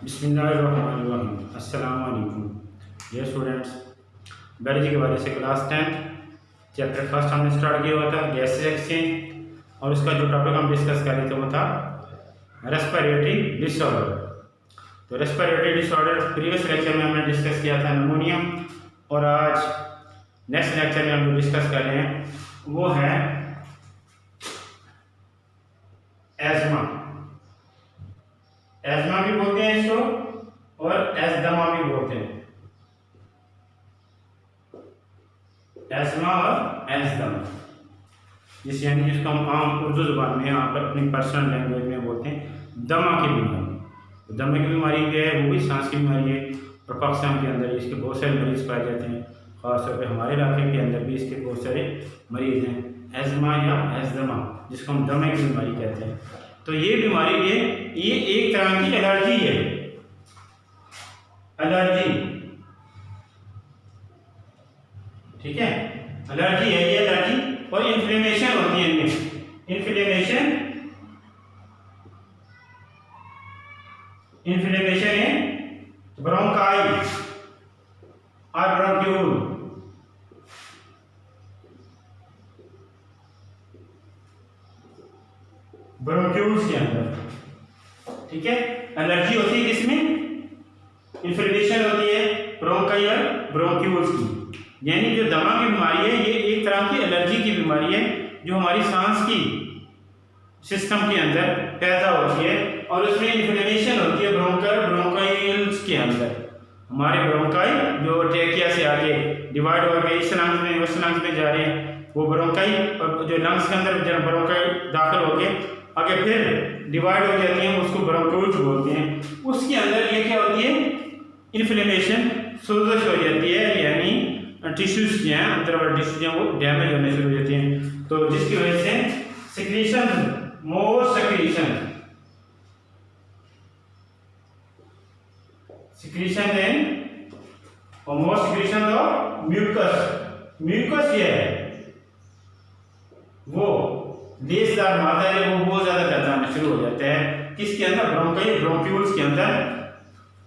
बिस्मिल्लाहिर्रहमानिर्रहीम। अस्सलाम वालेकुम। ये स्टूडेंट्स, बायोलॉजी के वाले से क्लास 10 चैप्टर फर्स्ट हमने स्टार्ट किया हुआ था गैसेस एक्सचेंज, और उसका जो टॉपिक हम डिस्कस कर रहे थे वो था रेस्पिरेटरी डिसऑर्डर। तो रेस्पिरेटरी डिसऑर्डर प्रीवियस लेक्चर में हमने डिस्कस किया था निमोनिया, और आज नेक्स्ट लेक्चर में हम जो डिस्कस कर रहे हैं वो है एस्मा। एस्मा भी बोलते हैं इसको और एस्दमा भी बोलते हैं। एस्मा और एस्दमा, जिस यानी जिसको हम आम उर्दू जुबान में आप अपनी पर्सनल लैंग्वेज में बोलते हैं दमा की बीमारी। दमा की बीमारी जो है वो भी सांस की बीमारी है, और पाकिस्तान के अंदर इसके बहुत सारे मरीज पाए जाते हैं। खासतौर पर हमारे इलाके के अंदर भी इसके बहुत सारे मरीज हैं, एस्मा या एस्दमा, जिसको हम दमे की बीमारी कहते हैं। तो ये बीमारी ये एक तरह की एलर्जी है। एलर्जी, ठीक है, एलर्जी है ये एलर्जी, और इन्फ्लेमेशन होती है इनमें। इन्फ्लेमेशन है ब्रोंकाई और ब्रोंक्यूल। ब्रोंक्यूल्स के अंदर, ठीक है, एलर्जी होती है किसमें? इन्फ्लेमेशन होती है ब्रोंकाई और ब्रोंक्यूल्स की। यानी जो दमा की बीमारी है ये एक तरह की एलर्जी की बीमारी है जो हमारी सांस की सिस्टम के अंदर पैदा होती है, और उसमें इन्फ्लेमेशन होती है ब्रोंकाइल्स के अंदर। हमारे ब्रोंकाई जो ट्रेकिया से आगे डिवाइड हो गए इस लंग्स में उस लंग्स में जा रहे हैं, वो ब्रोंकाई, और जो लंग्स के अंदर जब ब्रोंकाई दाखिल हो गए आगे फिर डिवाइड हो जाती हैं, उसको ब्रोंक्यूल्स बोलते हैं। उसके अंदर ये क्या होती है? इन्फ्लेमेशन, सोजश हो जाती है, यानी टिश्यूज जो हैं अंदर वाले टिश्यूज हैं वो डैमेज होने शुरू हो जाती हैं। तो जिसकी वजह से सिक्रीशन, मोर सिक्रीशन और मोर सिक्रीशन ऑफ म्यूकस ये है वो लेसदार मादा है वो बहुत ज्यादा पैदा होना शुरू हो जाता है। किसके अंदर? ब्रोंक्यूल्स के अंदर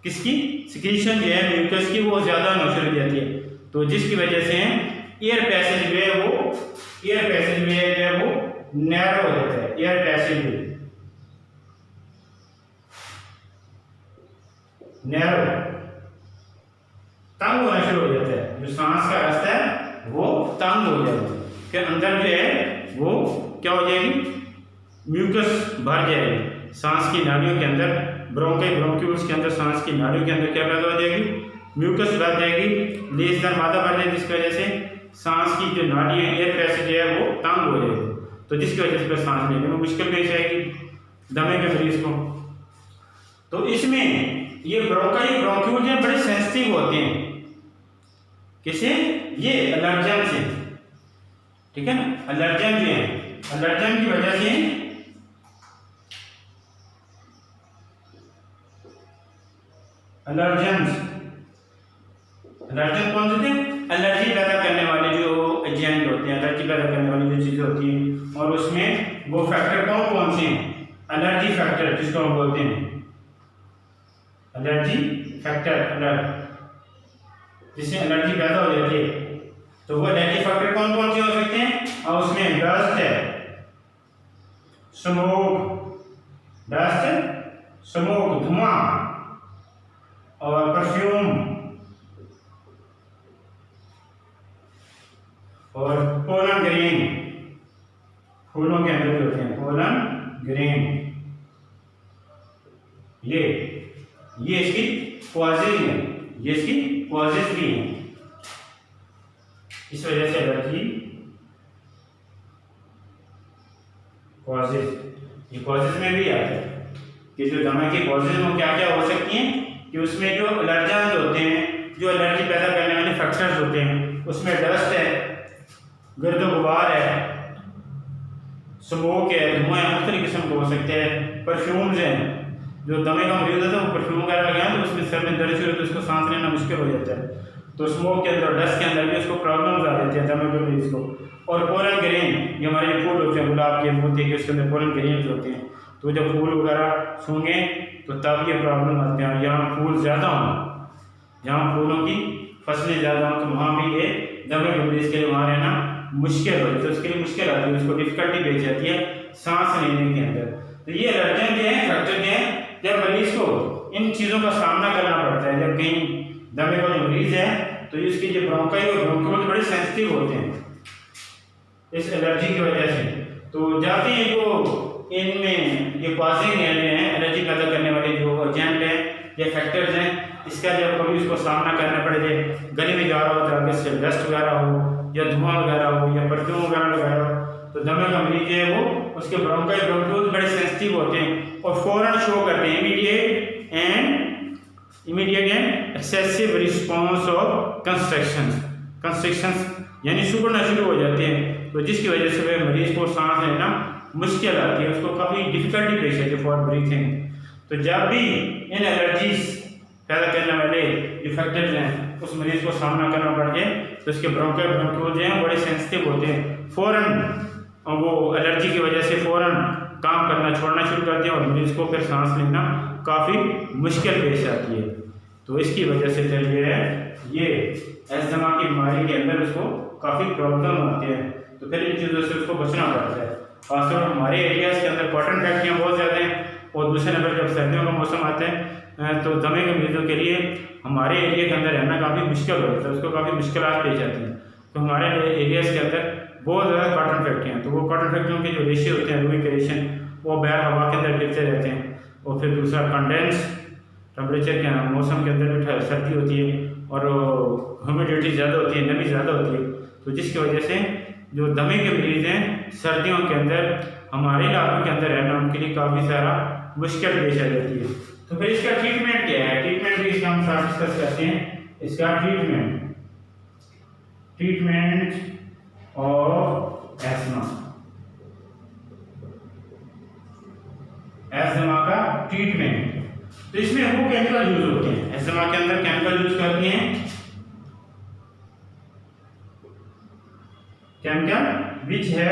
किसकी सिक्रीशन जो है म्यूकस की वो ज्यादा होना शुरू हो जाती है। तो जिसकी वजह से एयर पैसेज वे जो है वो नैरो हो जाता है। एयर पैसेज वे नैरो, तंग होना शुरू हो जाता है। जो सांस का रास्ता है वो तंग हो जाता है, फिर अंदर जो है वो क्या हो जाएगी? म्यूकस भर जाएगी सांस की नालियों के अंदर। ब्रोंक्यूल्स के अंदर सांस की नालियों के अंदर क्या पैदा हो जाएगी? म्यूकस भर जाएगी, लेसदार मादा भर जाएगी, जिसकी वजह से सांस की जो नाली है एयर पैसेज है वो तंग हो जाएगी। तो जिसकी वजह से सांस लेने में मुश्किल पेश आएगी दमे के मरीज को। तो इसमें ये ब्रोंक्यूल जो बड़े सेंसिटिव होते हैं, किसे? ये एलर्जन से, ठीक है ना। एलर्जन जो है, एलर्जन की वजह से एलर्जन कौन से थे? एलर्जी पैदा करने वाले जो एजेंट होते हैं, एलर्जी पैदा करने वाली जो चीजें होती हैं, और उसमें वो फैक्टर कौन से हैं? एलर्जी फैक्टर, जिसको हम बोलते हैं एलर्जी फैक्टर, जिससे एलर्जी पैदा हो जाती है। तो वो एलर्जी फैक्टर कौन से हो सकते हैं? और उसमें डस्ट है, स्मोक, धुआं, और परफ्यूम, और पोलन ग्रेन, फूलों के अंदर जो होते हैं पोलन ग्रेन, ये इसकी कॉजेज हैं, ये इसकी कॉजेज भी हैं। इस वजह से एलर्जी कॉजेज, ये कॉजेज में भी आते हैं कि जो दमा की कॉजेज में क्या क्या हो सकती हैं कि उसमें जो एलर्जेंस होते हैं, जो एलर्जी पैदा करने वाले फैक्टर्स होते हैं, उसमें डस्ट है, गर्द गुबार है, स्मोक है, धुआं है, मुख्तलिफ किस्म के हो सकते हैं, परफ्यूम्स हैं। जो दमे का मरीज होता है वो परफ्यूम वगैरह लगाए तो उसमें सर में दर्द शुरू होती है, उसको सांस लेना मुश्किल हो जाता है। तो स्मोक के अंदर, डस्ट के अंदर भी उसको प्रॉब्लम्स आ जाती है दमे के मरीज को। और पोलन ग्रेन, ये हमारे फूल होते हैं गुलाब के, मोती के, उसके अंदर पोलन ग्रेन होते हैं। तो जब फूल वगैरह सूंघे तो तब ये प्रॉब्लम आती है। जहाँ फूल ज़्यादा हों, जहाँ फूलों की फसलें ज़्यादा हों, तो वहाँ भी ये दमे के मरीज के लिए वहाँ रहना मुश्किल होती है, तो उसके लिए मुश्किल आती है, उसको डिफ़िकल्टी पेश आती है सांस लेने के अंदर। तो ये एलर्जन जो है, फैक्टर जो है, जब मरीज को इन चीज़ों का सामना करना पड़ता है, जब कहीं दमे का जो मरीज है तो इसके जो ब्रोंकाई और ब्रोंक्यूल बड़े सेंसिटिव होते हैं इस एलर्जी की वजह से। तो जाते हैं जो इनमें ये कॉजिंग हैं, एलर्जी पैदा करने वाले जो एजेंट हैं या फैक्टर्स हैं, इसका जब कभी उसको सामना करना पड़े, गले में जा रहा हो, आगे से डस्ट वगैरह हो या धुआं वगैरह हो या परफ्यूम वगैरह लगाया हो, तो दमे का मरीज है वो उसके ब्रोंकाई ब्रोंक्यूल बड़े सेंसिटिव होते हैं और फौरन शो करते हैं immediate and excessive response of constructions यानी सुगड़ना शुरू हो जाते हैं। तो जिसकी वजह से वह मरीज को सांस लेना मुश्किल आती है, उसको काफ़ी डिफिकल्टी पेश आती है फॉर ब्रीथिंग। तो जब भी इन एलर्जीज पैदा करने वाले जो फैक्टर्स हैं उस मरीज को सामना करना पड़ जाए तो उसके ब्रोंकाई ब्रोंक्यूल जो हैं बड़े सेंसिटिव होते हैं, फ़ौरन वो एलर्जी की वजह से फ़ौरन काम करना छोड़ना शुरू करते हैं और मरीज को फिर सांस लेना काफ़ी मुश्किल पेश आती है। तो इसकी वजह से जो ये अस्थमा की बीमारी के अंदर उसको काफ़ी प्रॉब्लम आती है। तो फिर इन चीज़ों से उसको बचना पड़ता है। खासतौर पर हमारे एरियाज़ के अंदर कॉटन फैक्ट्रियाँ बहुत ज़्यादा हैं और दूसरे नंबर जब सर्दियों का मौसम आता है तो दमे के मरीजों के लिए हमारे एरिया के अंदर रहना काफ़ी मुश्किल होता है, उसको काफ़ी मुश्किलात पेश आती हैं। तो हमारे एरियाज़ के अंदर बहुत ज़्यादा कॉटन फैक्ट्रियाँ हैं, तो वो कॉटन फैक्ट्रियों के जो रेशे होते हैं, रूई के रेशे, वो बैर हवा के अंदर गिरते रहते हैं। और फिर दूसरा कंडेंस टेम्परेचर के मौसम के अंदर भी सर्दी होती है और ह्यूमिडिटी ज़्यादा होती है, नमी ज़्यादा होती है। तो जिसकी वजह से जो दमे के मरीज़ हैं सर्दियों के अंदर हमारे इलाकों के अंदर रहना उनके लिए काफ़ी सारा मुश्किल पेश आ जाती है। तो फिर इसका ट्रीटमेंट क्या है? ट्रीटमेंट भी इसका हम साथ डिस्कस करते हैं। इसका ट्रीटमेंट ऑफ एस्थमा का ट्रीटमेंट। तो इसमें वो केमिकल यूज होते हैं, एस्थमा के अंदर केमिकल यूज करते हैं, केमिकल विच है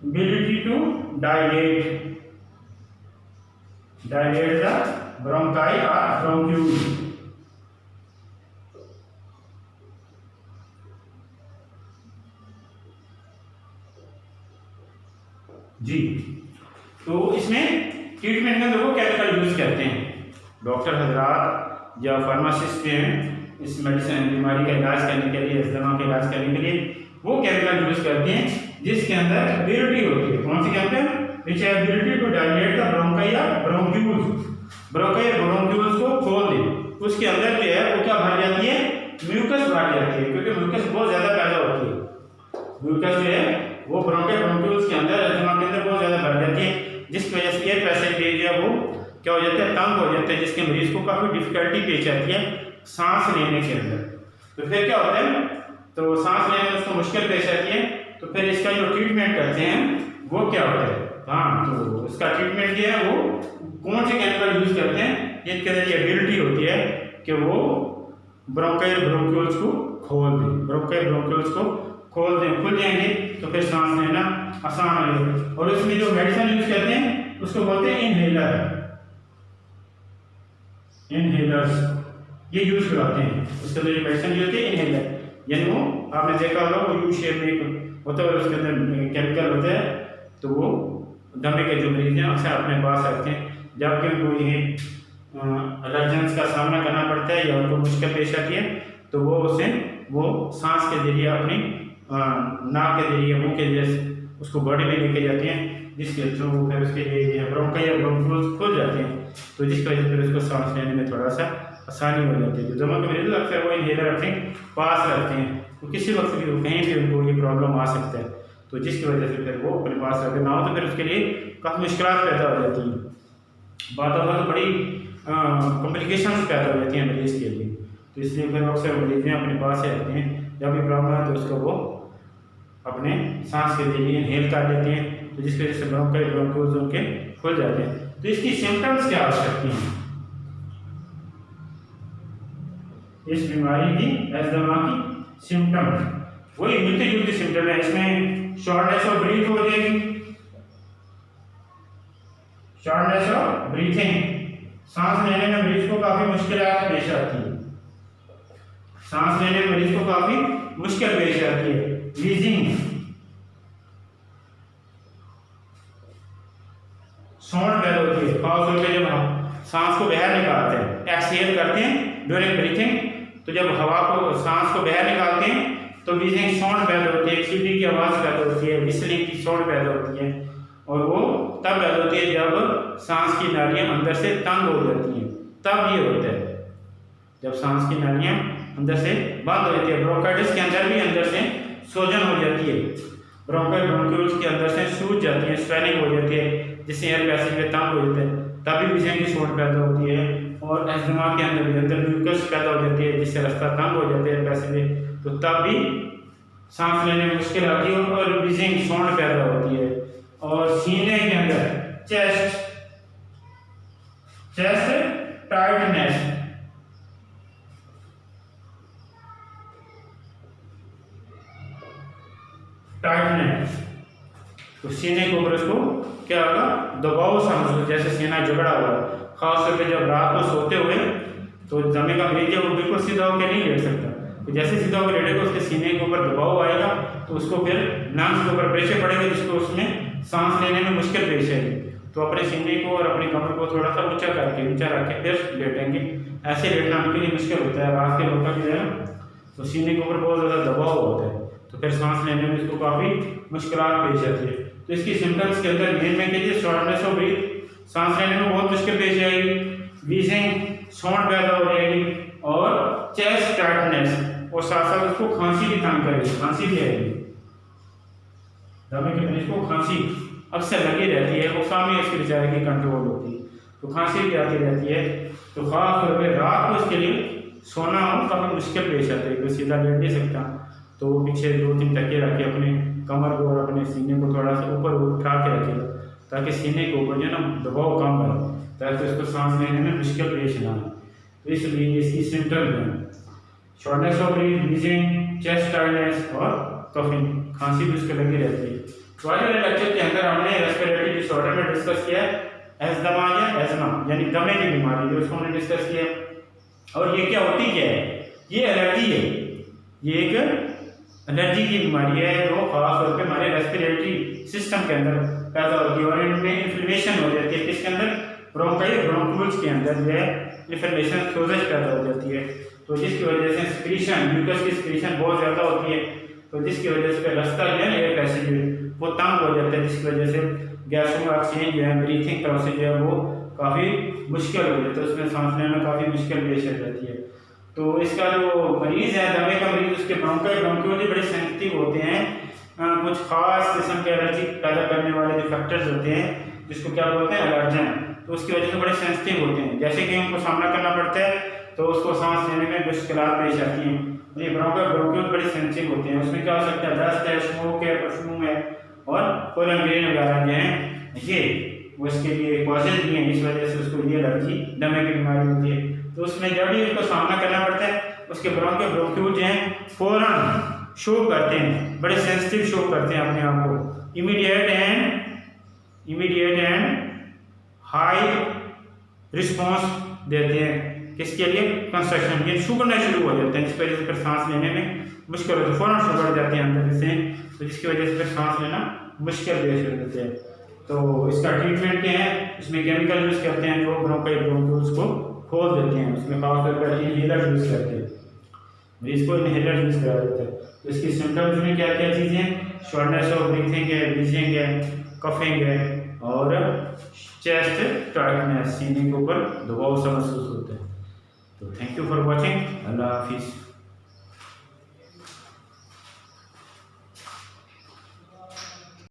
ability to dilate the bronchi or bronchioles। जी, तो इसमें ट्रीटमेंट में देखो केमिकल यूज करते हैं डॉक्टर हजरात या फार्मासिस्ट हैं इस मेडिसिन बीमारी का इलाज करने के लिए, अस्थमा का इलाज करने के लिए वो केमिकल यूज करते हैं जिसके अंदर एबिलिटी होती है। कौन सी केमिकल? विच है ability to dilate the bronchi या ब्रोंक्यूल्स, ब्रोंकाई ब्रोंक्यूल्स को खोल दे। उसके अंदर जो है वो क्या भर जाती है? म्यूकस भर जाती है, क्योंकि म्यूकस बहुत ज़्यादा पैदा होती है। म्यूकस जो है वो ब्रोंकाई ब्रोंक्यूल्स के अंदर, अस्थमा के अंदर बहुत ज़्यादा भर जाती है, जिसकी वजह से एयर पैसेज जो है वो क्या हो जाता है? तंग हो जाता है, जिसके मरीज को काफ़ी डिफिकल्टी पेश आती है सांस लेने के अंदर। तो फिर क्या होता है? तो सांस लेने में उसको मुश्किल पेश आती है। तो फिर इसका जो ट्रीटमेंट करते हैं वो क्या होता है? हाँ, तो इसका ट्रीटमेंट जो है वो कौन से केमिकल यूज करते हैं जिनके अंदर ये एबिलिटी होती है कि वो ब्रोंकाई ब्रोंक्यूल्स को खोल दें, ब्रोंकाई ब्रोंक्यूल्स को खोल दें, खुल जाएंगे तो फिर सांस लेना आसान हो जाएगा। और उसमें जो मेडिसिन यूज करते हैं उसको बोलते हैं इनहेलर्स, ये यूज कराते हैं। उसके अंदर जो मेडिसिन यूज होती है इनहेलर, यानी वो आपने देखा होगा वो यू शेप में होता है, उसके अंदर केमिकल होता है। तो वो दमे के जो मरीज हैं अक्सर अपने पास रखते हैं जबकि उनको ये एलर्जेंस का सामना करना पड़ता है या उनको मुश्किल पेश आती है, तो वो सांस के जरिए अपनी नाक के जरिए, मुंह के जरिए उसको बॉडी में लेके जाते हैं, जिसके थ्रू फिर उसके लिए ब्रोंकाई या ब्रोंक्यूल्स खुल जाते हैं। तो जिसकी वजह से फिर उसको सांस लेने में थोड़ा सा आसानी हो जाती है। जो दमा के मरीज अक्सर वो इनहेलर अपने पास रखते हैं, तो किसी वक्त भी कहीं भी उनको ये प्रॉब्लम आ सकता है, तो जिसकी वजह से फिर वो अपने पास रखते ना हो तो फिर उसके लिए काफ़ी मुश्किलात पैदा हो जाती हैं, बातों में बड़ी कॉम्प्लिकेशंस पैदा हो जाती हैं मरीज़ के लिए। तो इसलिए फिर अक्सर मरीज़ अपने पास ही रखते हैं, जब भी प्रॉब्लम है तो उसको वो अपने सांस के जरिए इनहेल कर लेते हैं, तो जिसकी वजह से ब्रोंकाई ब्रोंक्यूल्स उनके खुल जाते हैं। तो इसकी सिम्टम्स क्या हो सकती हैं? इस बीमारी की एस्थमा की सिम्टम वही मिलती जुलती सिम्टम है। इसमें शॉर्टनेस ऑफ ब्रीथ हो जाएगी, शॉर्टनेस ऑफ ब्रीथिंग, सांस लेने में मरीज को काफी मुश्किल पेश आती है, सांस लेने में मरीज को काफी मुश्किल पेश आती है। वीजिंग, सौंठ पैदा होती है, खासतौर पे जब हम सांस को बाहर निकालते हैं, एक्सहेल करते हैं ड्यूरिंग ब्रीथिंग, तो जब हवा को सांस को बाहर निकालते हैं तो वीजिंग सौंठ पैदा होती है, सीटी की आवाज़ पैदा होती है, विस्लिंग की सौंठ पैदा होती है, और वो तब पैदा होती है जब सांस की नालियाँ अंदर से तंग हो जाती हैं, तब ये होता है जब सांस की नालियाँ अंदर से बंद हो जाती है। ब्रोंकाइटिस के अंदर भी अंदर से सूजन हो जाती है, ब्रोंकाइटिस के अंदर से सूज जाती है, स्वेलिंग हो जाती है, जिससे एयर पैसेज में तंग हो जाते हैं, तभी वीजिंग की सौंठ पैदा होती है। और एस्थमा के अंदर म्यूकस पैदा हो जाती है, जिससे रास्ता तंग हो जाते हैं पैसेज में, तो तब भी सांस लेने में मुश्किल आती है और वीजिंग सौंठ पैदा होती है। और सीने के अंदर चेस्ट टाइटनेस, तो सीने के ऊपर उसको क्या होगा, दबाव सा महसूस, जैसे सीना जकड़ा हुआ, खास करके जब रात को सोते हुए तो दमे का मरीज है वो बिल्कुल सीधा होकर नहीं लेट सकता, तो जैसे सीधा होकर लेटेगा उसके सीने के ऊपर दबाव आएगा, तो उसको फिर लंग्स के ऊपर प्रेशर पड़ेगा, जिसको उसमें सांस लेने में मुश्किल पेश आएगी। तो अपने सीने को और अपनी कमर को थोड़ा सा ऊंचा रख के फिर लेटेंगे, ऐसे लेटना उनके लिए मुश्किल होता है, रात के वक्त जो है तो सीने के ऊपर बहुत ज़्यादा दबाव होता है, तो फिर सांस लेने में इसको काफ़ी मुश्किल पेश आती है। तो इसकी सिम्टम्स के अंदर मेन में कीजिए शॉर्टनेस ऑफ ब्रीथ, सांस लेने में बहुत मुश्किल पेश आएगी, वीजिंग सौंठ पैदा हो जाएगी, और चेस्ट टाइटनेस, और साथ साथ उसको खांसी भी तंग करेगी, खांसी भी आएगी, दमे के मरीज को खांसी अक्सर लगी रहती है, वो सामने इसके बेचारे की कंट्रोल होती है, तो खांसी भी आती रहती है। तो खास तौर पर रात को इसके लिए सोना हो काफ़ी मुश्किल पेश आता है, कोई सीधा लेट नहीं सकता, तो वो पीछे 2-3 तकिए रखे अपने कमर को और अपने सीने को थोड़ा सा ऊपर उठा के रखेगा, ताकि सीने के ऊपर जो ना दबाव कम आए, ताकि उसको सांस लेने में मुश्किल पेश ना आए। तो इसलिए इसकी सिम्टम है shortness of breath, wheezing, chest tightness और कफिंग, खांसी भी उसको लगी रहती है। तो आज वाले लेक्चर के अंदर हमने रेस्पिरेटरी डिसऑर्डर में डिस्कस किया एस्थमा या एज़मा यानी दमे की बीमारी, जो उसको हमने डिस्कस किया। और ये क्या होती क्या है, ये एलर्जी है, ये एक एलर्जी की बीमारी है जो खास तौर पे हमारे रेस्पिरेटरी सिस्टम के अंदर पैदा होती है, और इनमें इन्फ्लेमेशन हो जाती है, किसके अंदर, ब्रोंक्यूल्स के अंदर जो है इन्फ्लेमेशन, सोजश पैदा हो जाती है, तो जिसकी वजह से स्क्रीशन, म्यूकस की स्क्रीशन बहुत ज़्यादा होती है, तो जिसकी वजह से रास्ता जो है एयर पैसेज वो तंग हो जाता है, जिसकी वजह से गैसों का ऑक्सीजन जो है ब्रीथिंग प्रोसेस जो है वो काफ़ी मुश्किल हो जाता है, उसमें सांस लेने में काफ़ी मुश्किल पेश आ जाती है। तो इसका जो मरीज़ है दमे का मरीज़, उसके ब्रोंक्यूल बड़े सेंसिटिव होते हैं, कुछ खास किस्म के एलर्जी पैदा करने वाले जो फैक्टर्स होते हैं, जिसको क्या बोलते हैं, एलर्जन, तो उसकी वजह से बड़े सेंसिटिव होते हैं, जैसे कि उनको सामना करना पड़ता है तो उसको सांस लेने में मुश्किल पेश आती हैं। ये ब्रोंक्यूल बड़े सेंसिटिव होते हैं, उसमें क्या हो सकता है, डस्ट है, स्मोक है, परफ्यूम है, और पोलन ग्रेन वगैरह जो हैं ये वो इसके लिए कॉजेज भी हैं, इस वजह से उसको ये एलर्जी दमे की बीमारी होती है। तो उसमें जब भी उसको सामना करना पड़ता है, उसके ब्रोंक्यूल जो हैं फौरन शो करते हैं, बड़े सेंसिटिव शो करते हैं अपने आप को, इमीडिएट एंड हाई रिस्पॉन्स देते हैं, किसके लिए, कंस्ट्रक्शन, ये शुगरना शुरू हो जाते हैं, जिस वजह से फिर सांस लेने में मुश्किल होती है, फौरन शुगर जाते हैं अंदर से, तो जिसकी वजह से फिर सांस लेना मुश्किल पेश हो जाते हैं। तो इसका ट्रीटमेंट क्या है, इसमें केमिकल यूज़ करते हैं जो ब्रोंक्यूल्स को खोल देते हैं, उसमें खासतौर पर इनहेलर यूज़ करते हैं, मरीज को इनहेलर यूज़ करा देता है। तो इसकी सिम्टम्स में क्या क्या चीज़ें, शॉर्टनेस ऑफ ब्रीथिंग है, वीजिंग है, कफिंग है, और चेस्ट टाइटनेस, सीने के ऊपर दबाव सा महसूस होता है। तो थैंक यू फॉर वॉचिंग, अल्लाह हाफिज़।